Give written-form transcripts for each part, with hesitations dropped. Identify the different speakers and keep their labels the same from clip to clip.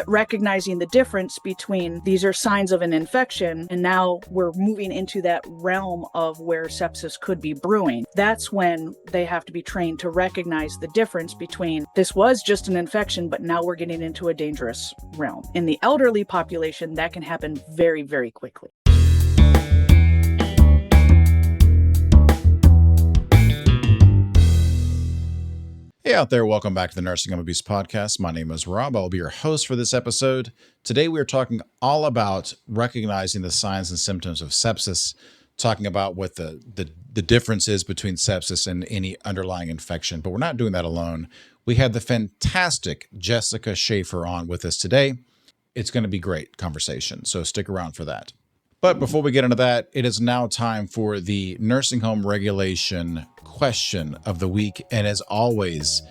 Speaker 1: Recognizing the difference between these are signs of an infection, and now we're moving into that realm of where sepsis could be brewing. That's when they have to be trained to recognize the difference between this was just an infection, but now we're getting into a dangerous realm. In the elderly population, that can happen very, very quickly.
Speaker 2: Hey out there, welcome back to the Nursing Home Abuse Podcast. My name is Rob. I'll be your host for this episode. Today we are talking all about recognizing the signs and symptoms of sepsis, talking about what the difference is between sepsis and any underlying infection. But we're not doing that alone. We had the fantastic Jessica Shaffer on with us today. It's going to be great conversation, so stick around for that. But before we get into that, it is now time for the nursing home regulation question of the week. And as always,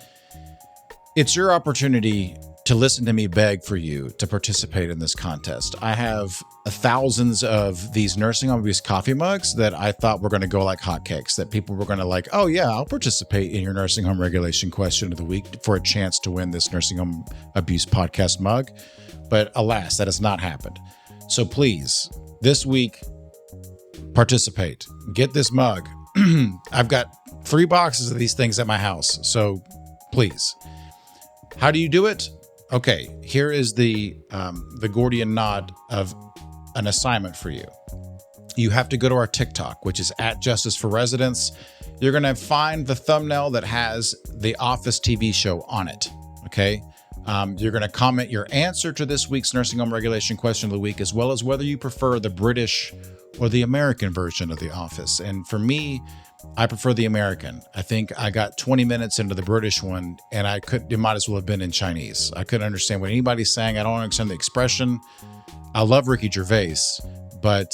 Speaker 2: it's your opportunity to listen to me beg for you to participate in this contest. I have thousands of these nursing home abuse coffee mugs that I thought were going to go like hotcakes, that people were going to like, oh yeah, I'll participate in your nursing home regulation question of the week for a chance to win this nursing home abuse podcast mug. But alas, that has not happened. So please, this week, participate. Get this mug. I've got 3 boxes of these things at my house, so please. How do you do it? Okay, here is the Gordian knot of an assignment for you. You have to go to our TikTok, which is at Justice for Residents. You're going to find the thumbnail that has the Office TV show on it, okay? You're going to comment your answer to this week's nursing home regulation question of the week, as well as whether you prefer the British or the American version of The Office. And for me, I prefer the American. I think I got 20 minutes into the British one, and it might as well have been in Chinese. I couldn't understand what anybody's saying. I don't understand the expression. I love Ricky Gervais, but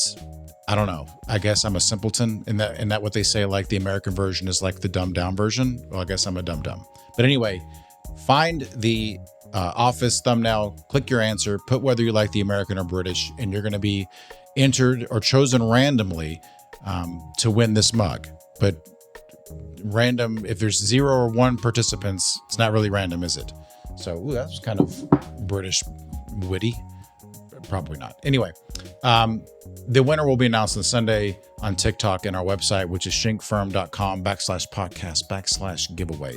Speaker 2: I don't know. I guess I'm a simpleton in that what they say, like the American version is like the dumbed down version. Well, I guess I'm a dum-dum. But anyway, find the Office thumbnail, click your answer, put whether you like the American or British, and you're going to be entered or chosen randomly to win this mug. But random, if there's 0 or 1 participants, it's not really random, is it? So that was kind of British witty. Probably not. Anyway, the winner will be announced on Sunday on TikTok and our website, which is schenkfirm.com/podcast/giveaway.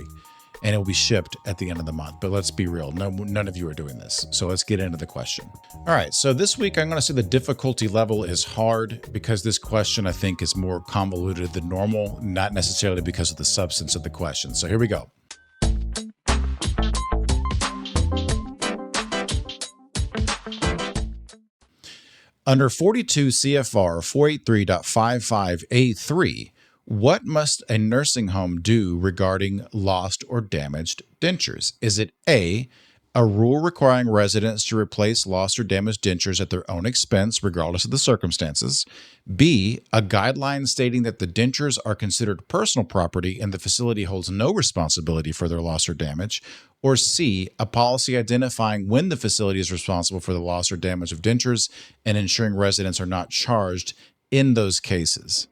Speaker 2: And it will be shipped at the end of the month. But let's be real, none of you are doing this. So let's get into the question. All right, so this week I'm going to say the difficulty level is hard because this question I think is more convoluted than normal, not necessarily because of the substance of the question. So here we go. Under 42 CFR 483.55A3, what must a nursing home do regarding lost or damaged dentures? Is it A, a rule requiring residents to replace lost or damaged dentures at their own expense, regardless of the circumstances? B, a guideline stating that the dentures are considered personal property and the facility holds no responsibility for their loss or damage? Or C, a policy identifying when the facility is responsible for the loss or damage of dentures and ensuring residents are not charged in those cases?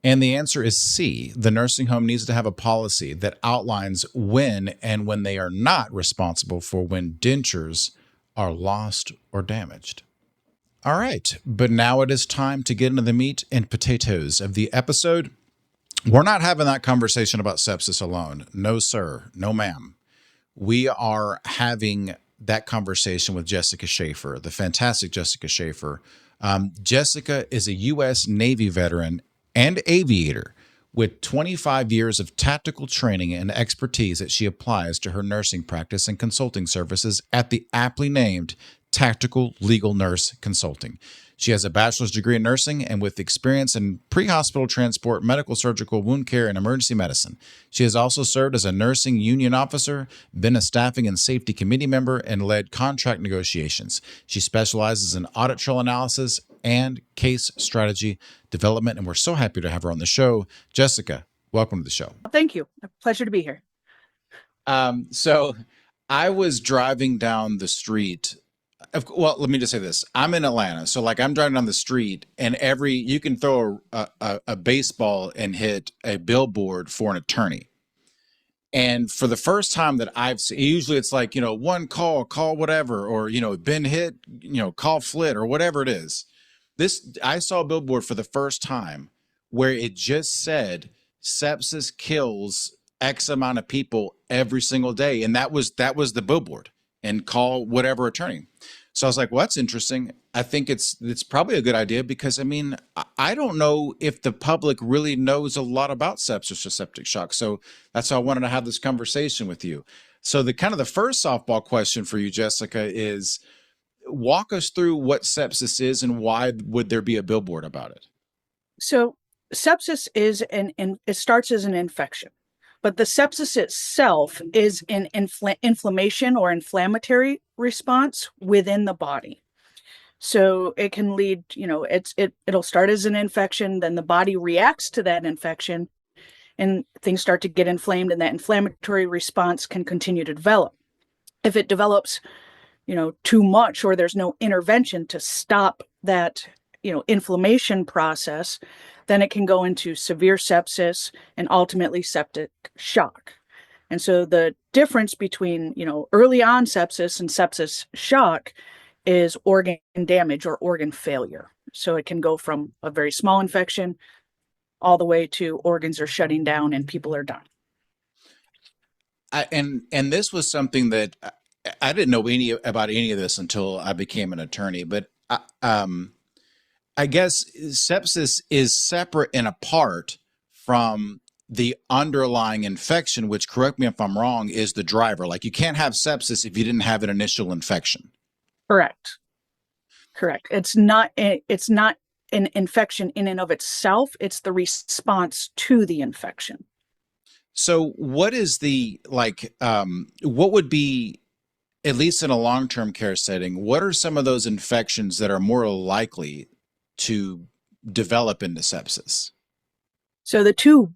Speaker 2: And the answer is C. The nursing home needs to have a policy that outlines when and when they are not responsible for when dentures are lost or damaged. All right, but now it is time to get into the meat and potatoes of the episode. We're not having that conversation about sepsis alone. No, sir. No, ma'am. We are having that conversation with Jessica Shaffer, the fantastic Jessica Shaffer. Jessica is a U.S. Navy veteran and aviator with 25 years of tactical training and expertise that she applies to her nursing practice and consulting services at the aptly named Tactical Legal Nurse Consulting. She has a bachelor's degree in nursing and with experience in pre-hospital transport, medical, surgical, wound care, and emergency medicine. She has also served as a nursing union officer, been a staffing and safety committee member, and led contract negotiations. She specializes in audit trail analysis and case strategy development, and we're so happy to have her on the show. Jessica, welcome to the show.
Speaker 1: Thank you. A pleasure to be here.
Speaker 2: So I was driving down the street. Well, let me just say this. I'm in Atlanta. So like I'm driving down the street and you can throw a baseball and hit a billboard for an attorney. And for the first time that I've seen, usually it's like, one call whatever, or, been hit, call flit or whatever it is. I saw a billboard for the first time where it just said sepsis kills X amount of people every single day. And that was the billboard, and call whatever attorney. So I was like, well, that's interesting. I think it's probably a good idea because I don't know if the public really knows a lot about sepsis or septic shock. So that's why I wanted to have this conversation with you. So the first softball question for you, Jessica, is walk us through what sepsis is and why would there be a billboard about it?
Speaker 1: So sepsis is it starts as an infection, but the sepsis itself is an inflammation or inflammatory response within the body. So it can lead, it'll start as an infection, then the body reacts to that infection and things start to get inflamed, and that inflammatory response can continue to develop. If it develops, too much, or there's no intervention to stop that, inflammation process, then it can go into severe sepsis and ultimately septic shock. And so the difference between, early on sepsis and sepsis shock is organ damage or organ failure. So it can go from a very small infection all the way to organs are shutting down and people are done.
Speaker 2: And this was something that I didn't know about any of this until I became an attorney. But I guess sepsis is separate and apart from the underlying infection, which, correct me if I'm wrong, is the driver. Like, you can't have sepsis if you didn't have an initial infection.
Speaker 1: Correct. It's not an infection in and of itself. It's the response to the infection.
Speaker 2: So what is what would be, at least in a long-term care setting, what are some of those infections that are more likely to develop into sepsis?
Speaker 1: So the two,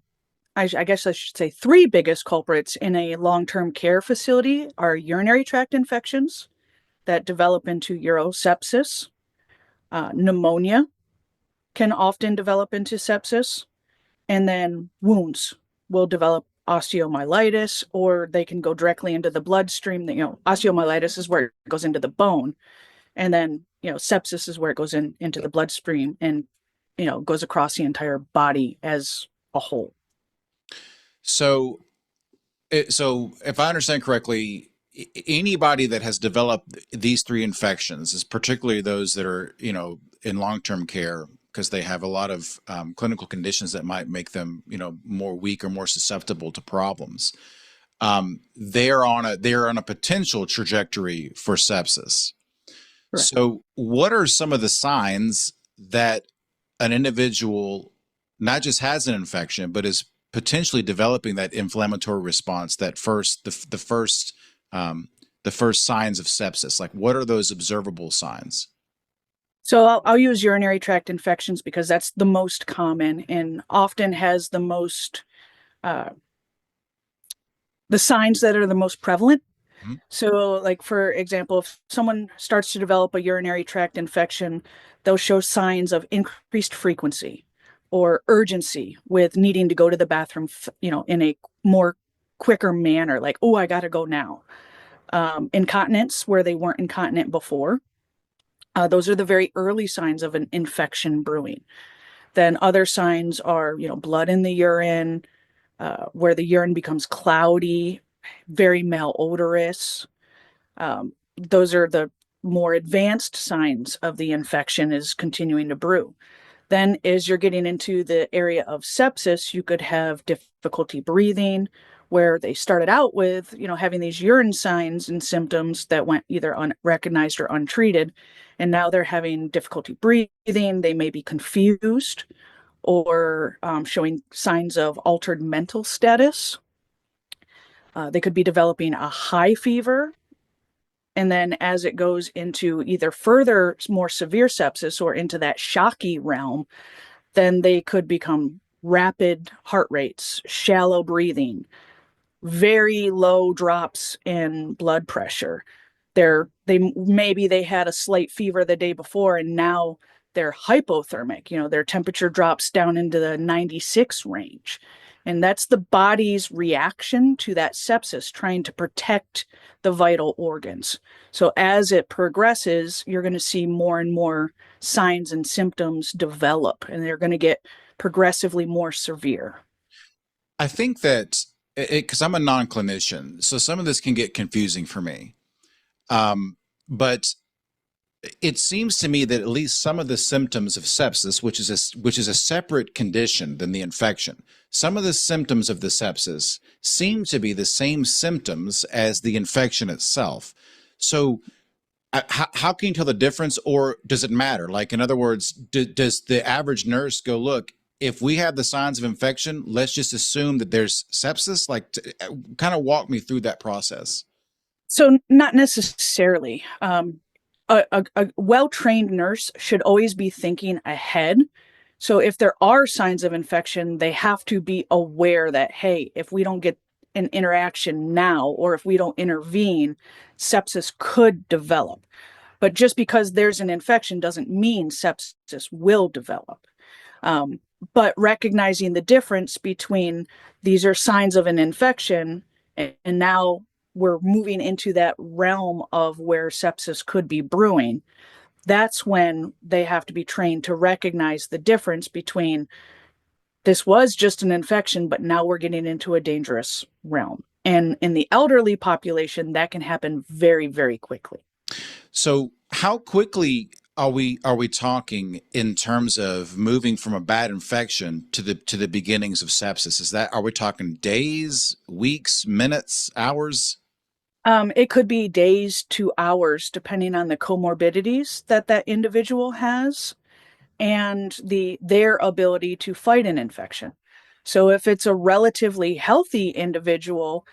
Speaker 1: I guess I should say three biggest culprits in a long-term care facility are urinary tract infections that develop into urosepsis. Pneumonia can often develop into sepsis, and then wounds will develop osteomyelitis, or they can go directly into the bloodstream. Osteomyelitis is where it goes into the bone, and then sepsis is where it goes into the bloodstream and goes across the entire body as a whole.
Speaker 2: So, so if I understand correctly, anybody that has developed these three infections, is particularly those that are in long-term care, because they have a lot of clinical conditions that might make them more weak or more susceptible to problems. They're on a potential trajectory for sepsis.
Speaker 1: Correct.
Speaker 2: So what are some of the signs that an individual not just has an infection, but is potentially developing that inflammatory response, that the first signs of sepsis? Like, what are those observable signs?
Speaker 1: So I'll use urinary tract infections because that's the most common and often has the most the signs that are the most prevalent.
Speaker 2: Mm-hmm.
Speaker 1: So, like, for example, if someone starts to develop a urinary tract infection, they'll show signs of increased frequency or urgency with needing to go to the bathroom, in a more quicker manner, like, oh, I got to go now. Incontinence, where they weren't incontinent before. Those are the very early signs of an infection brewing. Then other signs are, blood in the urine, where the urine becomes cloudy, very malodorous. Those are the more advanced signs of the infection is continuing to brew. Then, as you're getting into the area of sepsis, you could have difficulty breathing, where they started out with, having these urine signs and symptoms that went either unrecognized or untreated. And now they're having difficulty breathing. They may be confused or showing signs of altered mental status. They could be developing a high fever. And then as it goes into either further more severe sepsis or into that shocky realm, then they could become rapid heart rates, shallow breathing, very low drops in blood pressure. Maybe they had a slight fever the day before and now they're hypothermic. Their temperature drops down into the 96 range. And that's the body's reaction to that sepsis, trying to protect the vital organs. So as it progresses, you're going to see more and more signs and symptoms develop, and they're going to get progressively more severe.
Speaker 2: I think that because I'm a non-clinician, so some of this can get confusing for me. But it seems to me that at least some of the symptoms of sepsis, which is a separate condition than the infection, some of the symptoms of the sepsis seem to be the same symptoms as the infection itself. So, how can you tell the difference, or does it matter? Like, in other words, does the average nurse go, look, if we have the signs of infection, let's just assume that there's sepsis? Like, kind of walk me through that process.
Speaker 1: So, not necessarily. A well trained nurse should always be thinking ahead. So, if there are signs of infection, they have to be aware that, hey, if we don't get an interaction now, or if we don't intervene, sepsis could develop. But just because there's an infection doesn't mean sepsis will develop. Um, but recognizing the difference between these are signs of an infection, and now we're moving into that realm of where sepsis could be brewing, that's when they have to be trained to recognize the difference between this was just an infection, but now we're getting into a dangerous realm. And in the elderly population, that can happen very, very quickly.
Speaker 2: So how quickly are we talking in terms of moving from a bad infection to the beginnings of sepsis? Is that, are we talking days, weeks, minutes, hours?
Speaker 1: It could be days to hours, depending on the comorbidities that that individual has and their ability to fight an infection. So if it's a relatively healthy individual,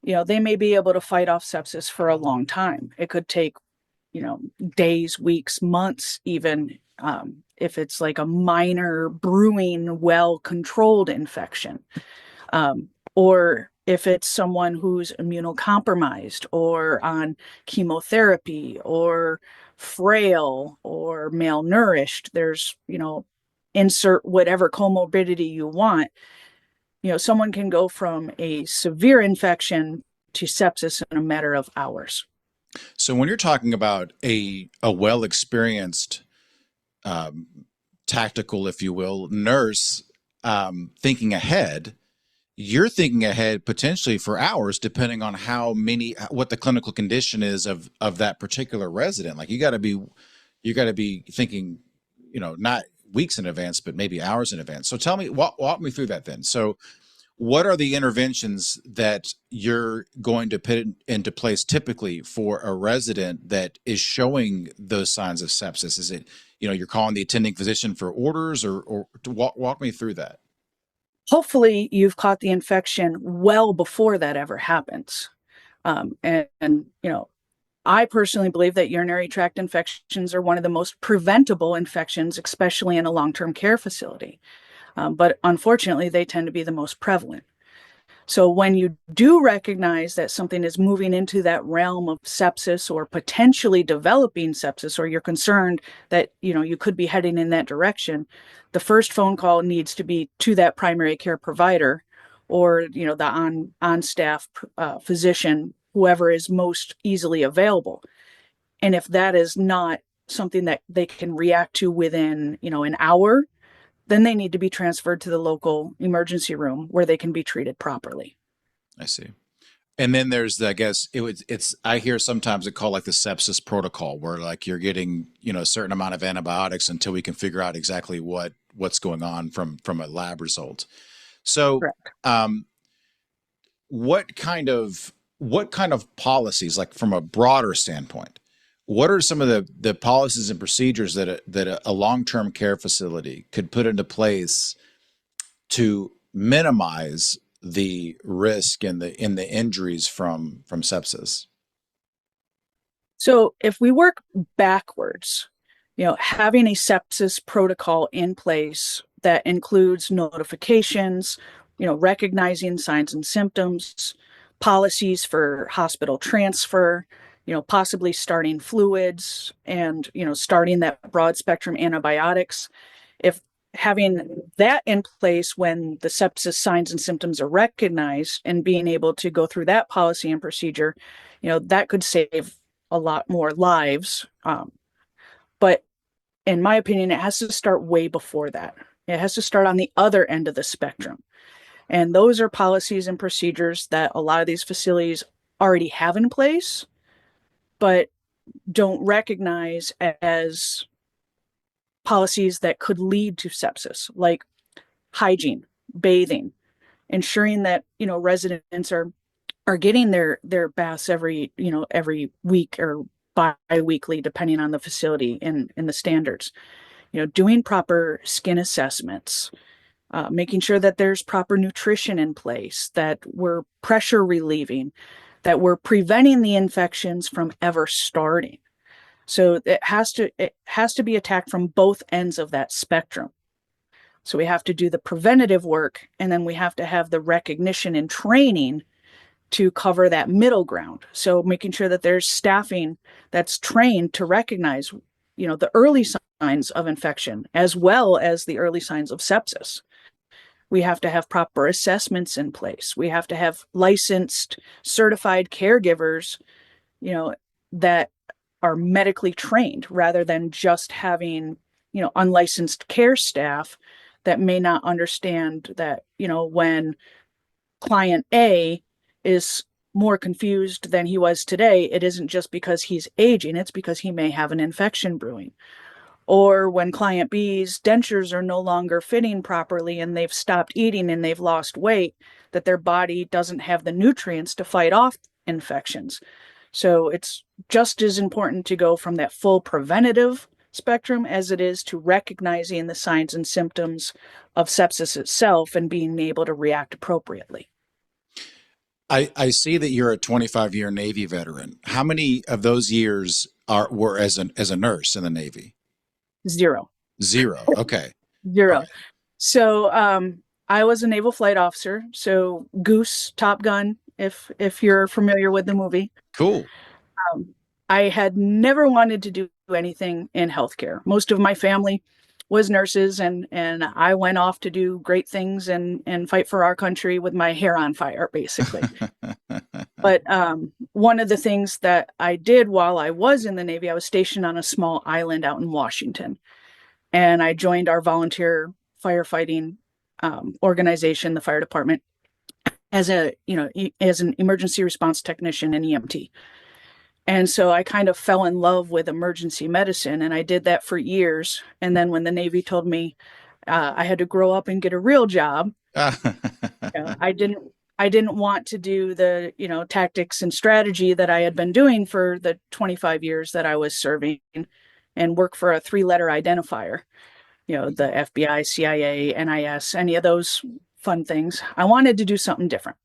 Speaker 1: they may be able to fight off sepsis for a long time. It could take, days, weeks, months, even if it's like a minor brewing, well controlled infection. Or if it's someone who's immunocompromised or on chemotherapy or frail or malnourished, there's, insert whatever comorbidity you want. Someone can go from a severe infection to sepsis in a matter of hours.
Speaker 2: So when you're talking about a well experienced um, tactical, if you will, nurse thinking ahead, you're thinking ahead potentially for hours, depending on what the clinical condition is of that particular resident. Like you got to be thinking, not weeks in advance, but maybe hours in advance. So tell me, walk me through that then. So what are the interventions that you're going to put into place typically for a resident that is showing those signs of sepsis? Is it, you're calling the attending physician for orders, or to walk me through that?
Speaker 1: Hopefully, you've caught the infection well before that ever happens. And I personally believe that urinary tract infections are one of the most preventable infections, especially in a long term care facility. But unfortunately, they tend to be the most prevalent. So when you do recognize that something is moving into that realm of sepsis or potentially developing sepsis, or you're concerned that you could be heading in that direction, the first phone call needs to be to that primary care provider, or the on staff physician, whoever is most easily available. And if that is not something that they can react to within an hour, then they need to be transferred to the local emergency room where they can be treated properly.
Speaker 2: I see. And then there's I guess it's I hear sometimes it called like the sepsis protocol, where like you're getting, a certain amount of antibiotics until we can figure out exactly what's going on from a lab result. So,
Speaker 1: Correct.
Speaker 2: um, what kind of policies, like from a broader standpoint, what are some of the policies and procedures that a long-term care facility could put into place to minimize the risk and the injuries from sepsis?
Speaker 1: So if we work backwards, having a sepsis protocol in place that includes notifications, recognizing signs and symptoms, policies for hospital transfer, possibly starting fluids and, starting that broad spectrum antibiotics. If having that in place when the sepsis signs and symptoms are recognized and being able to go through that policy and procedure, that could save a lot more lives. But in my opinion, it has to start way before that. It has to start on the other end of the spectrum. And those are policies and procedures that a lot of these facilities already have in place, but don't recognize as policies that could lead to sepsis, like hygiene, bathing, ensuring that, residents are getting their baths every week or bi-weekly, depending on the facility and the standards, doing proper skin assessments, making sure that there's proper nutrition in place, that we're pressure relieving, that we're preventing the infections from ever starting. So it has to be attacked from both ends of that spectrum. So we have to do the preventative work, and then we have to have the recognition and training to cover that middle ground. So making sure that there's staffing that's trained to recognize, the early signs of infection as well as the early signs of sepsis. We have to have proper assessments in place. We have to have licensed, certified caregivers, that are medically trained rather than just having, unlicensed care staff that may not understand that, when client A is more confused than he was today, it isn't just because he's aging, it's because he may have an infection brewing. Or when client B's dentures are no longer fitting properly and they've stopped eating and they've lost weight, that their body doesn't have the nutrients to fight off infections. So it's just as important to go from that full preventative spectrum as it is to recognizing the signs and symptoms of sepsis itself and being able to react appropriately.
Speaker 2: I see that you're a 25-year Navy veteran. How many of those years were as a nurse in the Navy?
Speaker 1: Zero.
Speaker 2: Okay.
Speaker 1: Zero. Right. So I was a naval flight officer. So Goose, Top Gun, if you're familiar with the movie.
Speaker 2: Cool.
Speaker 1: I had never wanted to do anything in healthcare. Most of my family was nurses, and I went off to do great things and fight for our country with my hair on fire, basically. But one of the things that I did while I was in the Navy, I was stationed on a small island out in Washington, and I joined our volunteer firefighting organization, the fire department, as an emergency response technician and EMT. And so I kind of fell in love with emergency medicine, and I did that for years. And then when the Navy told me I had to grow up and get a real job, I didn't want to do the, tactics and strategy that I had been doing for the 25 years that I was serving and work for a 3-letter identifier, the FBI, CIA, NIS, any of those fun things. I wanted to do something different.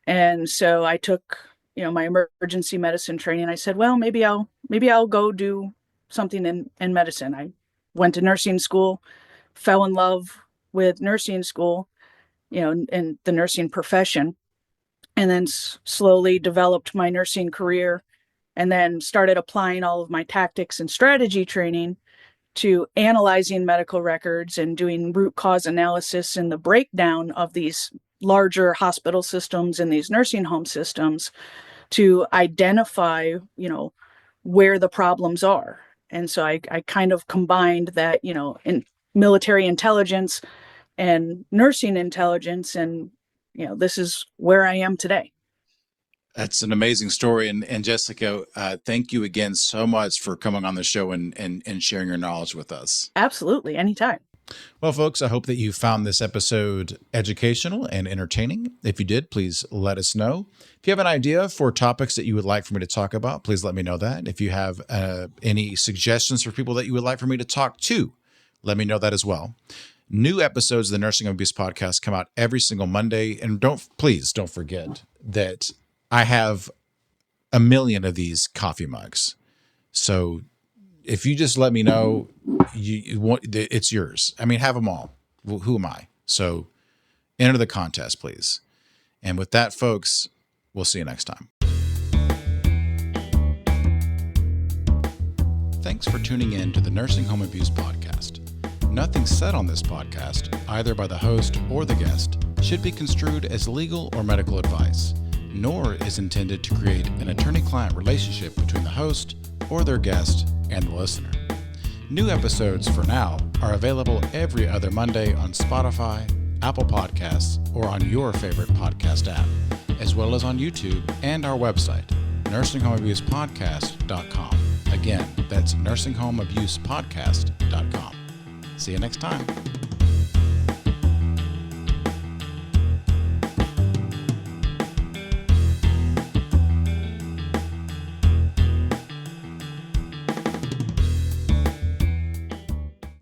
Speaker 1: And so I took, my emergency medicine training. I said, well, maybe I'll go do something in medicine. I went to nursing school, fell in love with nursing school, and the nursing profession, and then slowly developed my nursing career, and then started applying all of my tactics and strategy training to analyzing medical records and doing root cause analysis and the breakdown of these larger hospital systems and these nursing home systems to identify, where the problems are. And so I kind of combined that, in military intelligence and nursing intelligence. And, this is where I am today.
Speaker 2: That's an amazing story. And Jessica, thank you again so much for coming on the show and sharing your knowledge with us.
Speaker 1: Absolutely. Anytime.
Speaker 2: Well, folks, I hope that you found this episode educational and entertaining. If you did, please let us know. If you have an idea for topics that you would like for me to talk about, please let me know that. If you have any suggestions for people that you would like for me to talk to, let me know that as well. New episodes of the Nursing Home Abuse Podcast come out every single Monday. And please don't forget that I have a million of these coffee mugs. So if you just let me know, you want, it's yours. I mean, have them all. Well, who am I? So enter the contest, please. And with that, folks, we'll see you next time. Thanks for tuning in to the Nursing Home Abuse Podcast. Nothing said on this podcast, either by the host or the guest, should be construed as legal or medical advice, nor is intended to create an attorney-client relationship between the host or their guest and the listener. New episodes for now are available every other Monday on Spotify, Apple Podcasts, or on your favorite podcast app, as well as on YouTube and our website, nursinghomeabusepodcast.com. Again, that's nursinghomeabusepodcast.com. See you next time.